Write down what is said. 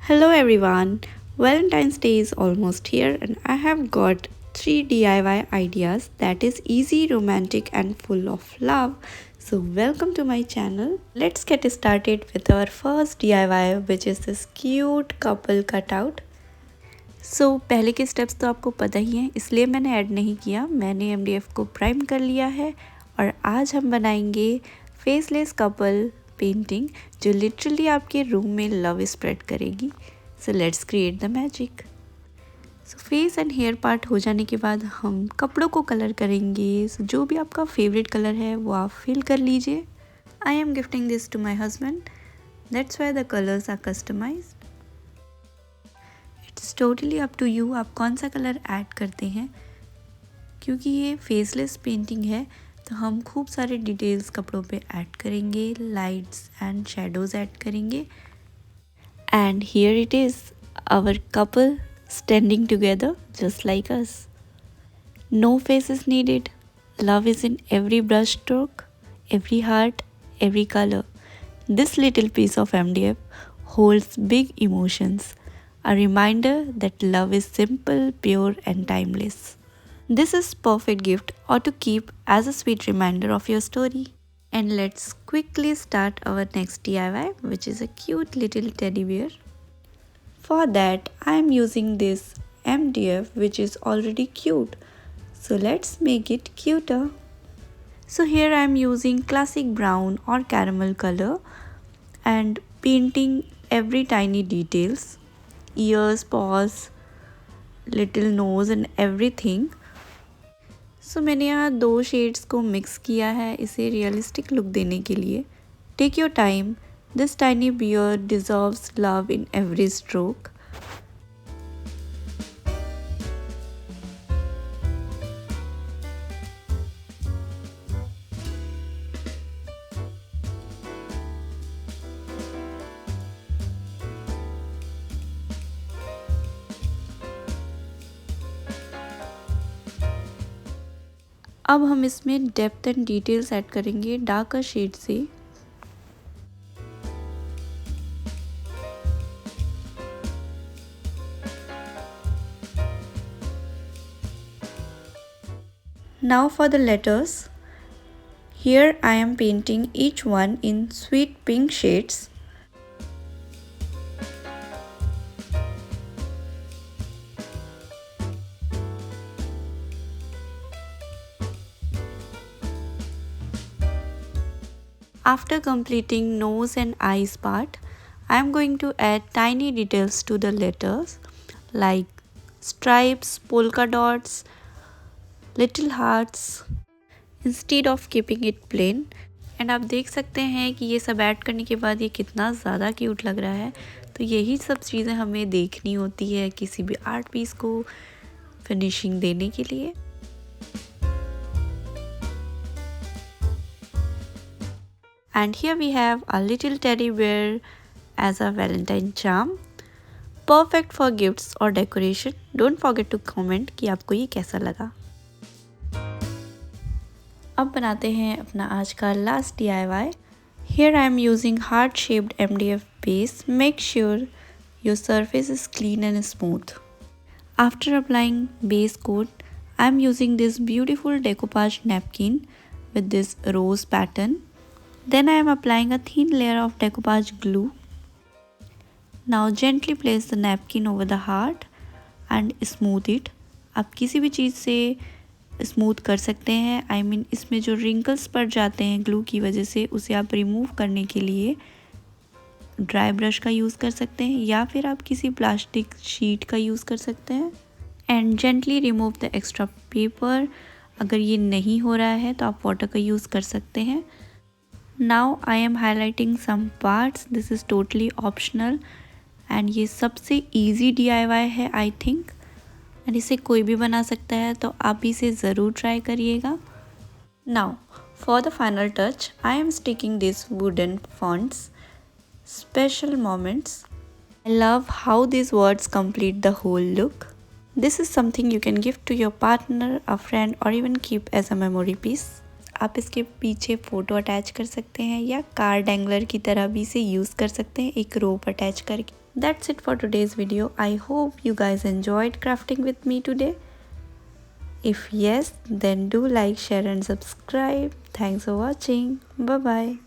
Hello everyone, Valentine's Day is almost here and I have got 3 DIY ideas that is easy, romantic and full of love. So welcome to my channel. Let's get started with our first DIY which is this cute couple cutout. पहले के steps तो आपको पता ही हैं इसलिए मैंने add नहीं किया। मैंने MDF को प्राइम कर लिया है और आज हम बनाएंगे फेसलेस कपल पेंटिंग जो लिटरली आपके रूम में लव स्प्रेड करेगी। So let's create the magic. So face and hair part हो जाने के बाद हम कपड़ों को कलर करेंगे। सो जो भी आपका फेवरेट कलर है वो आप फिल कर लीजिए। I am gifting this to my husband, that's why the colours are customised. It's totally up to you आप कौन सा कलर ऐड करते हैं। क्योंकि ये फेसलेस पेंटिंग है तो हम खूब सारे डिटेल्स कपड़ों पे ऐड करेंगे, लाइट्स एंड शैडोज ऐड करेंगे। And here it is our couple standing together just like us. No face is needed, love is in every brush stroke, every heart, every colour. This little piece of MDF holds big emotions, a reminder that love is simple, pure and timeless. This is perfect gift or to keep as a sweet reminder of your story. And let's quickly start our next DIY, which is a cute little teddy bear. For that I am using this MDF which is already cute. So let's make it cuter. So here I am using classic brown or caramel color and painting every tiny details, ears, paws, little nose and everything. सो मैंने यहाँ 2 shades को mix किया है इसे realistic look देने के लिए। Take your time, this tiny bear deserves love in every stroke. अब हम इसमें डेप्थ एंड डिटेल्स ऐड करेंगे डार्कर शेड से। Now for the letters. Here I am painting each one in sweet pink shades. After completing nose and eyes part, I am going to add tiny details to the letters like stripes, polka dots, little hearts instead of keeping it plain. And आप देख सकते हैं कि ये सब add करने के बाद ये कितना ज़्यादा क्यूट लग रहा है। तो यही सब चीज़ें हमें देखनी होती है किसी भी आर्ट पीस को फिनिशिंग देने के लिए। And here we have a little teddy bear as a Valentine charm. Perfect for gifts or decoration. Don't forget to comment कि आपको ये कैसा लगा। अब बनाते हैं अपना आज का last DIY. Here I am using heart shaped MDF base. Make sure your surface is clean and smooth. After applying base coat, I am using this beautiful decoupage napkin with this rose pattern. Then I am applying a thin layer of decoupage glue. Now gently place the napkin over the heart and smooth it. आप किसी भी चीज़ से smooth कर सकते हैं। I mean इसमें जो wrinkles पड़ जाते हैं ग्लू की वजह से उसे आप रिमूव करने के लिए ड्राई ब्रश का यूज़ कर सकते हैं या फिर आप किसी प्लास्टिक शीट का यूज़ कर सकते हैं। And gently remove the extra paper. अगर ये नहीं हो रहा है तो आप वाटर का यूज़ कर सकते हैं। Now I am highlighting some parts. This is totally optional and ये सबसे easy DIY है I think and इसे कोई भी बना सकता है तो आप इसे ज़रूर try करिएगा। Now for the final touch I am sticking these wooden fonts, special moments. I love how these words complete the whole look. This is something you can give to your partner, a friend or even keep as a memory piece. आप इसके पीछे photo attach कर सकते हैं या car dangler की तरह भी इसे यूज़ कर सकते हैं एक रोप अटैच करके। That's it for today's video. I hope you guys enjoyed crafting with me today. If yes, then do like, share and subscribe. Thanks for watching. Bye bye.